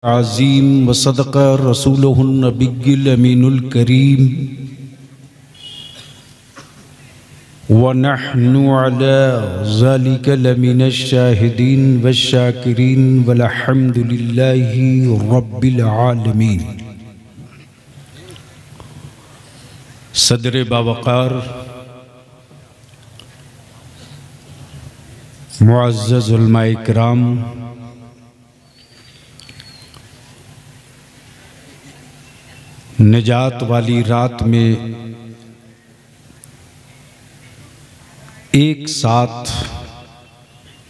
आज़ीम व सदक़ रसूलुहुन नबिय्युल अमीनुल करीम व नहनु अला ज़ालिका लमिनश शाहिदीन व शाकिरीन वल्हम्दुलिल्लाहि रब्बिल आलमीन। सदर बावक़ार मुअज़्ज़ज़ उलमाए किराम, निजात वाली रात में एक साथ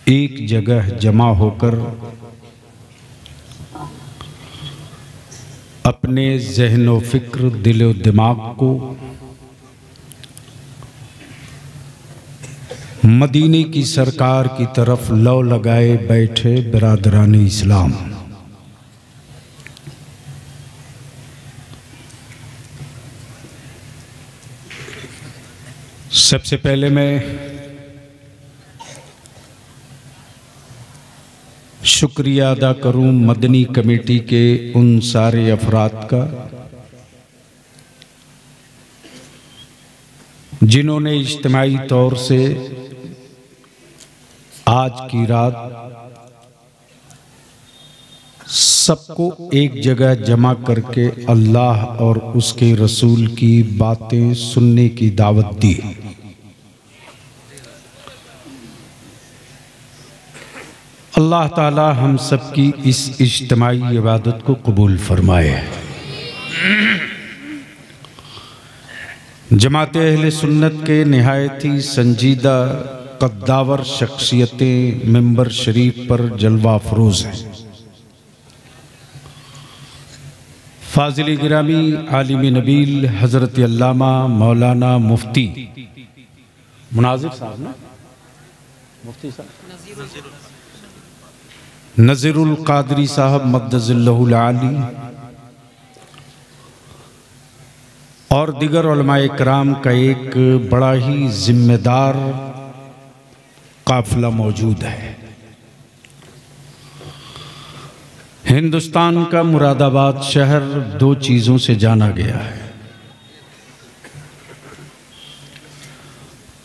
एक जगह जमा होकर अपने ज़हन व फ़िक्र, दिल व दिमाग को मदीने की सरकार की तरफ लौ लगाए बैठे बिरादरान इस्लाम, सबसे पहले मैं शुक्रिया अदा करूं मदनी कमेटी के उन सारे अफराद का जिन्होंने इज्तिमाई तौर से आज की रात सबको एक जगह जमा करके अल्लाह और उसके रसूल की बातें सुनने की दावत दी। अल्लाह ताला हम सब की इस इज्तिमाई इबादत को कबूल फरमाए। जमात अहले सुन्नत के निहायत ही संजीदा कद्दावर शख्सियतें मिंबर शरीफ पर जलवा अफरोज हैं। फाजिल गिरामी आलिम नबील हज़रत अल्लामा मौलाना मुफ्ती मुनाजिर साहब ना मुफ्ती साहब नज़ीरुल क़ादरी साहब मद्दज़िल्लहुल आली और दिगर उलमाए किराम का एक बड़ा ही जिम्मेदार काफ़िला मौजूद है। हिंदुस्तान का मुरादाबाद शहर दो चीज़ों से जाना गया है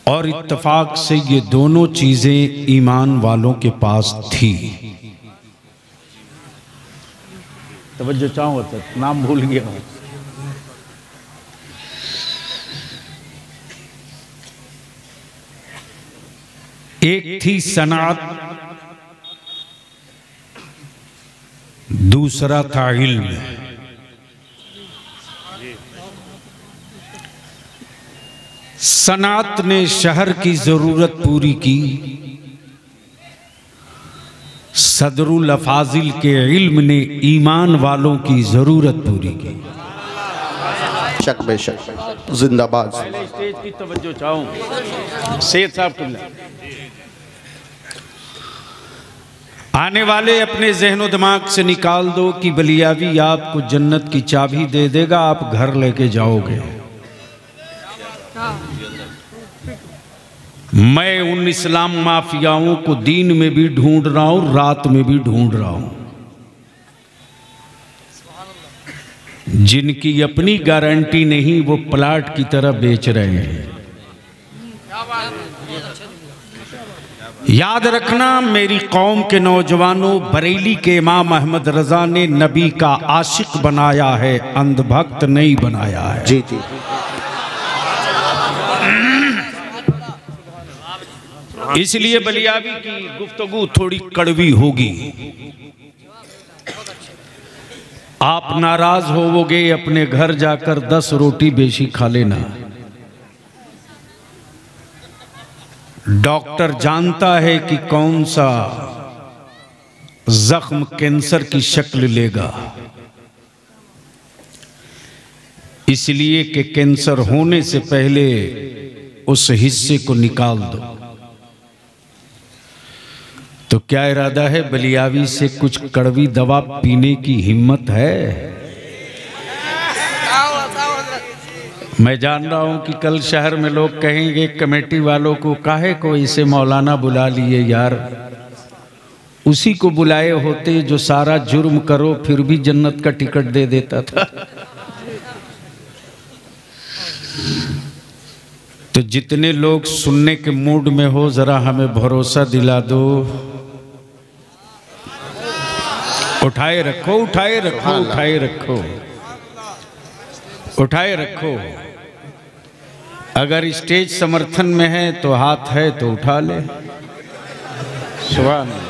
और इत्तफाक से ये दोनों चीज़ें ईमान वालों के पास थी। तवज्जो चाहो तो नाम भूल गया हूं। एक थी सनात, दूसरा था इल्म। सनात ने शहर की जरूरत पूरी की, सदरुल अफाजिल के इल्म ने ईमान वालों की जरूरत पूरी की। शक बेशक जिंदाबाद। स्टेज की तवज्जो चाहूं सैयद साहब, आने वाले अपने ज़हन दिमाग से निकाल दो कि बलियावी आपको जन्नत की चाबी दे देगा, आप घर लेके जाओगे। मैं उन इस्लाम माफियाओं को दीन में भी ढूंढ रहा हूं, रात में भी ढूंढ रहा हूं, जिनकी अपनी गारंटी नहीं, वो प्लाट की तरह बेच रहे हैं। याद रखना मेरी कौम के नौजवानों, बरेली के इमाम अहमद रजा ने नबी का आशिक बनाया है, अंधभक्त नहीं बनाया है। जी जी। इसलिए बलियावी की गुफ्तगू थोड़ी कड़वी होगी। आप नाराज होवोगे, अपने घर जाकर 10 रोटी बेशी खा लेना। डॉक्टर जानता है कि कौन सा जख्म कैंसर की शक्ल लेगा, इसलिए कि कैंसर होने से पहले उस हिस्से को निकाल दो। तो क्या इरादा है, बलियावी से कुछ कड़वी दवा पीने की हिम्मत है? मैं जान रहा हूं कि कल शहर में लोग कहेंगे कमेटी वालों को काहे को इसे मौलाना बुला लिए यार, उसी को बुलाए होते जो सारा जुर्म करो फिर भी जन्नत का टिकट दे देता था। तो जितने लोग सुनने के मूड में हो जरा हमें भरोसा दिला दो। उठाए रखो, उठाए रखो, उठाए रखो, उठाए रखो। अगर स्टेज समर्थन में है तो हाथ है तो उठा ले। सुभान अल्लाह।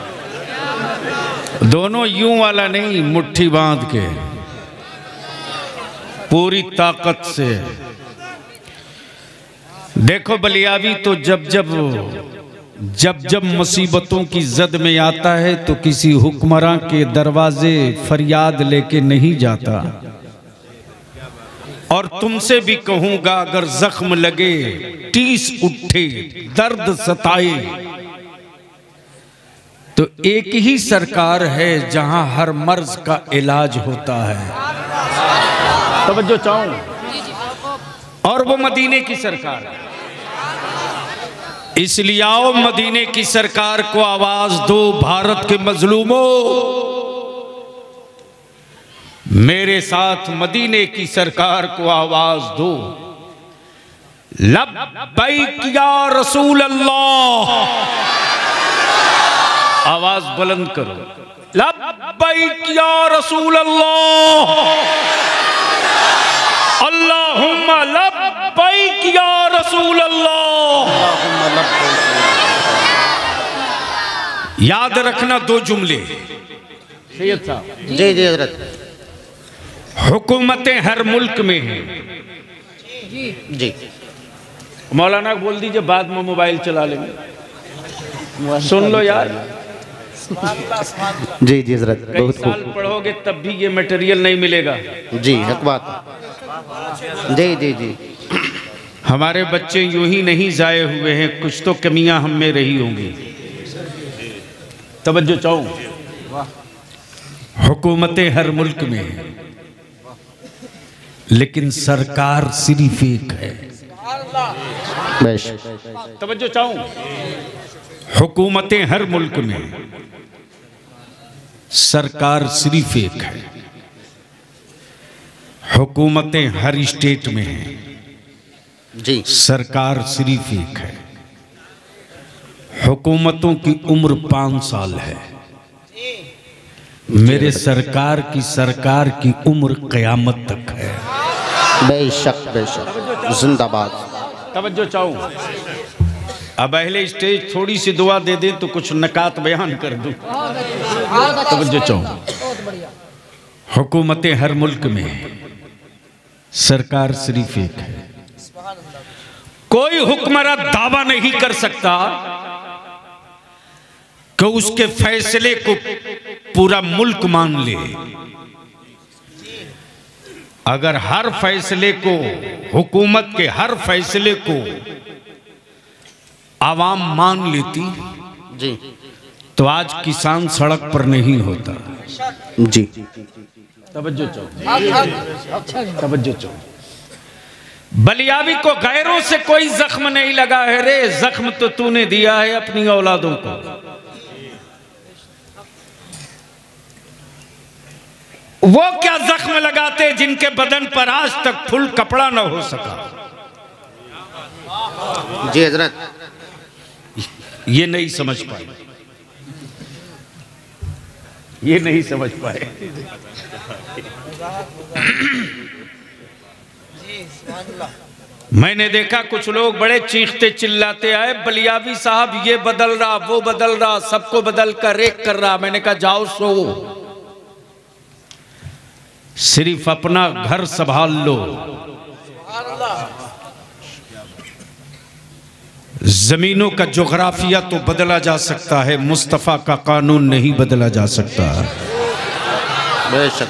दोनों यूं वाला नहीं, मुट्ठी बांध के पूरी ताकत से। देखो बलियावी तो जब जब मुसीबतों की जद में आता है तो किसी हुक्मरां के दरवाजे फरियाद लेके नहीं जाता। और तुमसे भी कहूंगा अगर जख्म लगे टीस उठे दर्द सताए तो एक ही सरकार है जहां हर मर्ज का इलाज होता है। तवज्जो चाहूं, और वो मदीने की सरकार है। इसलिए आओ मदीने की सरकार को आवाज दो, भारत के मजलूमों मेरे साथ मदीने की सरकार को आवाज दो। लब्बैक या रसूल अल्लाह, आवाज बुलंद करो। लब्बैक या रसूल अल्लाह, अल्लाहुम्मा लब्बैक या रसूल अल्लाह। याद रखना दो जुमले। सैयद साहब। जी जी हजरत। हुकूमतें हर मुल्क में हैं। जी मौलाना को बोल दीजिए बाद में मोबाइल चला लेंगे। सुन लो यार। जी जी हजरत। कई बहुत साल पढ़ोगे तब भी ये मटेरियल नहीं मिलेगा। जी हक बात। जी जी जी। हमारे बच्चे यूं ही नहीं जाए हुए हैं, कुछ तो कमियां हम में रही होंगी। तवज्जो चाहूं, हुकूमतें हर मुल्क में हैं लेकिन सरकार सिर्फ एक है। तवज्जो चाहूं, हुकूमतें हर मुल्क में, सरकार सिर्फ एक है। हुकूमतें हर स्टेट में हैं जी, सरकार सिर्फ एक है। हुकूमतों की उम्र 5 साल है, मेरे सरकार की उम्र क़यामत तक है। बेशक बेशक, जिंदाबाद। तवज्जो चाहूं, अब अहले स्टेज थोड़ी सी दुआ दे दें तो कुछ नकात बयान कर दूं। तवज्जो चाहूं, हुकूमतें हर मुल्क में, सरकार सिर्फ एक है। कोई हुक्मरान दावा नहीं कर सकता कि उसके फैसले को पूरा मुल्क मान ले। अगर हर फैसले को, हुकूमत के हर फैसले को आवाम मान लेती जी तो आज किसान सड़क पर नहीं होता। जी तवज्जो चाहो, तवज्जो चाहो। बलियावी को गैरों से कोई जख्म नहीं लगा है रे, जख्म तो तूने दिया है अपनी औलादों को। वो क्या जख्म लगाते जिनके बदन पर आज तक फुल कपड़ा न हो सका। जी हजरत, ये नहीं समझ पाए, ये नहीं समझ पाए। मैंने देखा कुछ लोग बड़े चीखते चिल्लाते आए, बलियावी साहब ये बदल रहा, वो बदल रहा, सबको बदल कर रेक कर रहा। मैंने कहा जाओ सो, सिर्फ अपना घर संभाल लो। जमीनों का जोग्राफिया तो बदला जा सकता है, मुस्तफा का कानून नहीं बदला जा सकता। बेशक।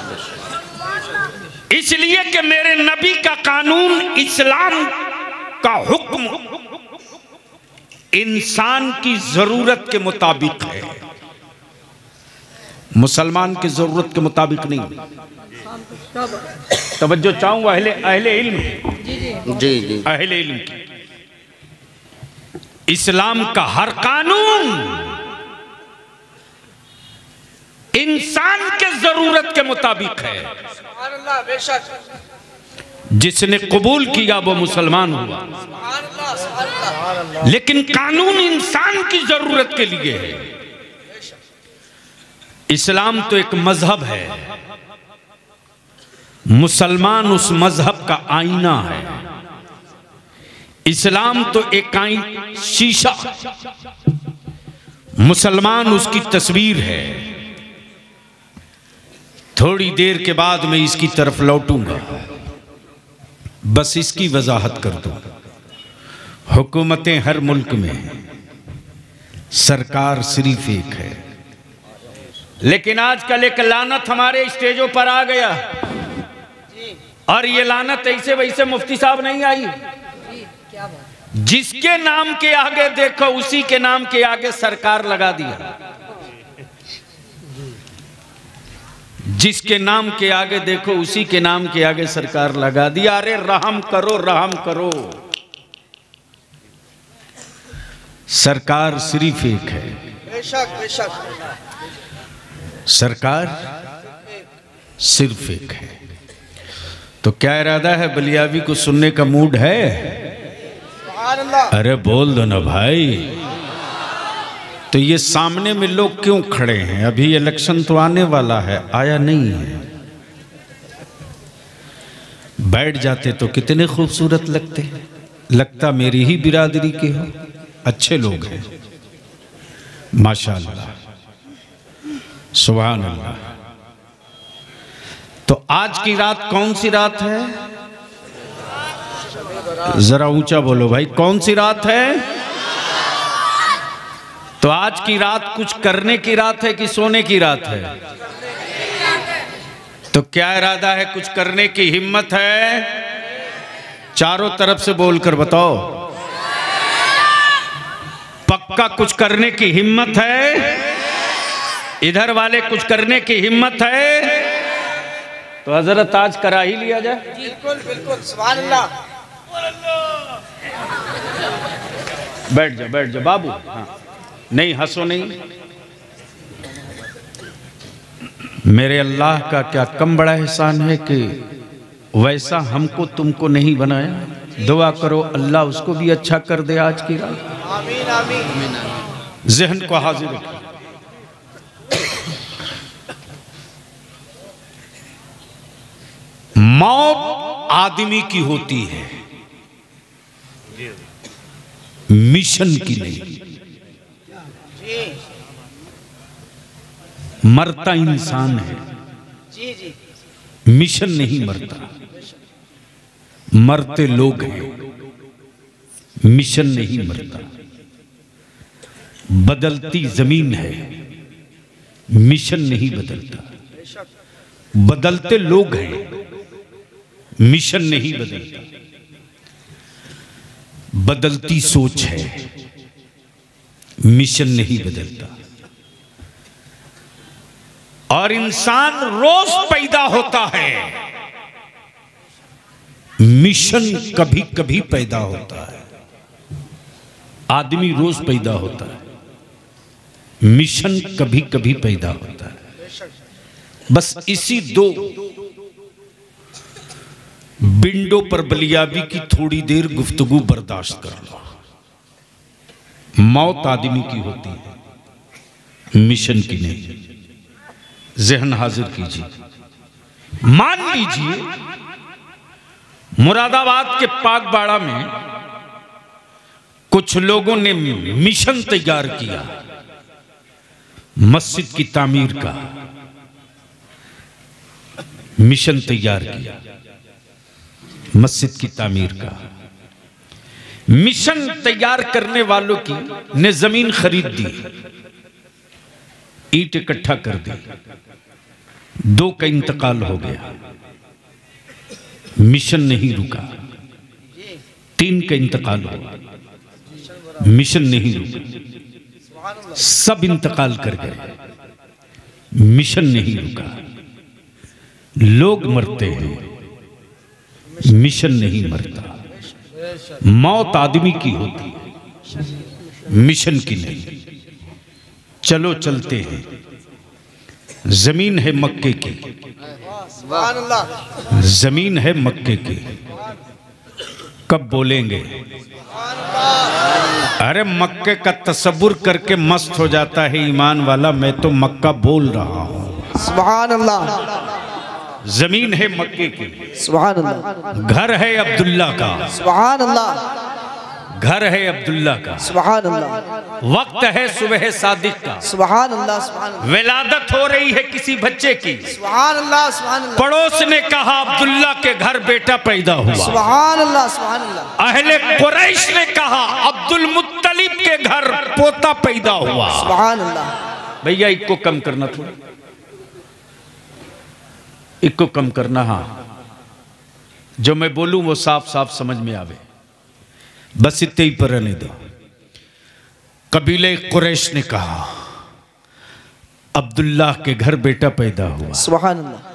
इसलिए कि मेरे नबी का कानून, इस्लाम का हुक्म इंसान की जरूरत के मुताबिक है, मुसलमान की जरूरत के मुताबिक नहीं। तवज्जो चाहूंगा अहले इल्म, जी जी, अहले इल्म की। इस्लाम का हर कानून इंसान के जरूरत के मुताबिक है। जिसने कबूल किया वो मुसलमान हुआ, लेकिन कानून इंसान की जरूरत के लिए है। इस्लाम तो एक मजहब है, मुसलमान उस मजहब का आईना है। इस्लाम तो एक शीशा, मुसलमान उसकी तस्वीर है। थोड़ी देर के बाद मैं इसकी तरफ लौटूंगा, बस इसकी वजाहत कर दूं। हुकूमतें हर मुल्क में हैं, सरकार सिर्फ एक है, लेकिन आजकल एक लानत हमारे स्टेजों पर आ गया, और ये लानत ऐसे वैसे मुफ्ती साहब नहीं आई। जिसके नाम के आगे देखो उसी के नाम के आगे सरकार लगा दिया। जिसके नाम के आगे देखो उसी के नाम के आगे सरकार लगा दिया। अरे रहम करो, रहम करो। सरकार सिर्फ एक है, बेशक बेशक सरकार सिर्फ एक है। तो क्या इरादा है? बलियावी को सुनने का मूड है? अरे बोल दो ना भाई। तो ये सामने में लोग क्यों खड़े हैं? अभी इलेक्शन तो आने वाला है, आया नहीं है। बैठ जाते तो कितने खूबसूरत लगते। लगता मेरी ही बिरादरी के हो, अच्छे लोग हैं माशाअल्लाह, सुभान अल्लाह। तो आज की रात कौन सी रात है? जरा ऊंचा बोलो भाई, कौन सी रात है? तो आज की रात कुछ करने की रात है कि सोने की रात है? तो क्या इरादा है? कुछ करने की हिम्मत है? चारों तरफ से बोलकर बताओ। पक्का कुछ करने की हिम्मत है? इधर वाले कुछ करने की हिम्मत है? तो हजरत आज करा ही लिया जाए। बिल्कुल बिल्कुल, सुभान अल्लाह। बैठ जा, बैठ जा बाबू। हाँ, नहीं हंसो नहीं। मेरे अल्लाह का क्या कम बड़ा एहसान है कि वैसा हमको तुमको नहीं बनाया। दुआ करो अल्लाह उसको भी अच्छा कर दे आज की रात। आमीन आमीन। जहन को हाजिर रखो। मौत आदमी की होती है, मिशन की नहीं। मरता इंसान है, जी जी, मिशन नहीं मरता। मरते लोग हैं, मिशन नहीं मरता। बदलती जमीन है, मिशन नहीं बदलता। बदलते लोग हैं, मिशन नहीं बदलता। बदलती सोच है, मिशन नहीं बदलता। और इंसान रोज पैदा होता है, मिशन कभी कभी पैदा होता है। आदमी रोज पैदा होता है, मिशन कभी कभी पैदा होता है। बस इसी दो विंडो पर बलियाबी की थोड़ी देर गुफ्तगू बर्दाश्त कर लो। मौत आदमी की होती है, मिशन की नहीं। जहन हाजिर कीजिए। मान लीजिए मुरादाबाद के पाकबाड़ा में कुछ लोगों ने मिशन तैयार किया मस्जिद की तामीर का। मिशन तैयार किया मस्जिद की तामीर का। मिशन तैयार करने वालों की ने जमीन खरीद दी, ईंट इकट्ठा कर दी। 2 का इंतकाल हो गया, मिशन नहीं रुका। 3 का इंतकाल हुआ, मिशन नहीं रुका। सब इंतकाल कर गए, मिशन नहीं रुका। लोग मरते हैं, मिशन नहीं मरता। मौत आदमी की होती है, मिशन की नहीं। चलो चलते हैं, जमीन है मक्के की, जमीन है मक्के की। कब बोलेंगे? अरे मक्के का तसव्वुर करके मस्त हो जाता है ईमान वाला। मैं तो मक्का बोल रहा हूँ। सुभान अल्लाह। जमीन है मक्के की, सुभान अल्लाह। घर है अब्दुल्ला का, सुभान अल्लाह। घर है अब्दुल्ला का, सुभान अल्लाह। वक्त है सुबह सादिक का, सुभान अल्लाह। सुभान अल्लाह। विलादत हो रही है किसी बच्चे की। सुभान अल्लाह। सुभान अल्लाह। पड़ोस ने कहा अब्दुल्ला के घर बेटा पैदा हुआ। सुभान अल्लाह। सुभान अल्लाह। अहले कुरैश ने कहा अब्दुल मुत्तलिब के घर पोता पैदा हुआ। सुभान अल्लाह। भैया इनको कम करना, थोड़ा इनको कम करना। हाँ, जो मैं बोलूं वो साफ साफ समझ में आवे, बस इतने ही पर रहने दो। कबीले कुरैश ने कहा अब्दुल्लाह के घर बेटा पैदा हुआ। सुभान अल्लाह।